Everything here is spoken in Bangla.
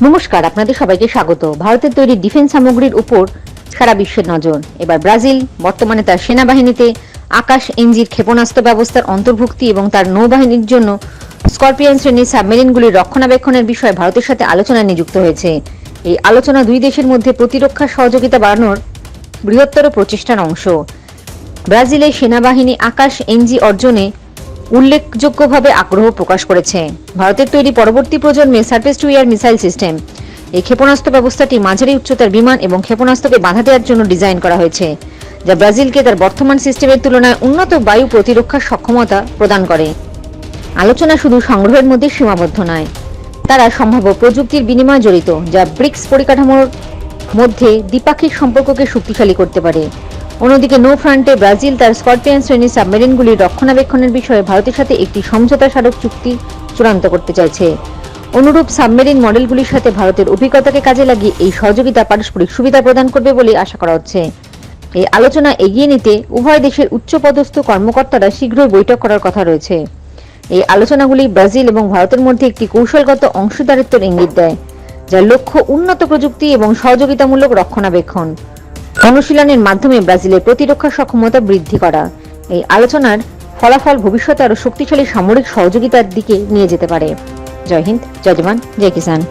নমস্কার, আপনাদের সবাইকে স্বাগত। ভারতের তৈরি ডিফেন্স সামগ্রীর উপর সারা বিশ্বের নজর। এবার ব্রাজিল বর্তমানে তার সেনাবাহিনীতে আকাশ এনজির ক্ষেপণাস্ত্র ব্যবস্থার অন্তর্ভুক্তি এবং তার নৌবাহিনীর জন্য স্করপিয়ন শ্রেণীর সাবমেরিনগুলির রক্ষণাবেক্ষণের বিষয়ে ভারতের সাথে আলোচনায় নিযুক্ত হয়েছে। এই আলোচনা দুই দেশের মধ্যে প্রতিরক্ষা সহযোগিতা বাড়ানোর বৃহত্তর প্রচেষ্টার অংশ। ব্রাজিলের সেনাবাহিনী আকাশ এনজি অর্জনে উল্লেখযোগ্যভাবে আগ্রহ প্রকাশ করেছে। ভারতের তৈরি পরবর্তী প্রজন্মের surface two air missile system, এই ক্ষেপণাস্ত্র ব্যবস্থাটি মাঝারি উচ্চতার বিমান এবং ক্ষেপণাস্ত্রকে বাধা দেওয়ার জন্য ডিজাইন করা হয়েছে, যা ব্রাজিলকে তার বর্তমান সিস্টেমের তুলনায় উন্নত বায়ু প্রতিরক্ষার সক্ষমতা প্রদান করে। আলোচনা শুধু সংগ্রহের মধ্যে সীমাবদ্ধ নয়, তারা সম্ভাব্য প্রযুক্তির বিনিময় জড়িত, যা ব্রিক্স পরিকাঠামোর মধ্যে দ্বিপাক্ষিক সম্পর্ককে শক্তিশালী করতে পারে। অন্যদিকে নৌ ফ্রন্টে ব্রাজিল তার স্করপিয়ন শ্রেণীর সাবমেরিনগুলির রক্ষণাবেক্ষণের বিষয়ে ভারতের সাথে একটি সমঝোতা স্মারক চুক্তি চূড়ান্ত করতে চাইছে। অনুরূপ সাবমেরিন মডেলগুলির সাথে ভারতের অভিজ্ঞতাকে কাজে লাগিয়ে এই সহযোগিতা পারস্পরিক সুবিধা প্রদান করবে বলে আশা করা হচ্ছে। এই আলোচনা এগিয়ে নিতে উভয় দেশের উচ্চপদস্থ কর্মকর্তারা শীঘ্রই বৈঠক করার কথা রয়েছে। এই আলোচনাগুলি ব্রাজিল এবং ভারতের মধ্যে একটি কৌশলগত অংশীদারিত্বের ইঙ্গিত দেয়, যার লক্ষ্য উন্নত প্রযুক্তি এবং সহযোগিতামূলক রক্ষণাবেক্ষণ অনুশীলনের মাধ্যমে ব্রাজিলের প্রতিরক্ষা সক্ষমতা বৃদ্ধি করা। এই আলোচনার ফলাফল ভবিষ্যতে আরও শক্তিশালী সামরিক সহযোগিতার দিকে নিয়ে যেতে পারে। জয় হিন্দ, জয় জওয়ান, জয় কিষান।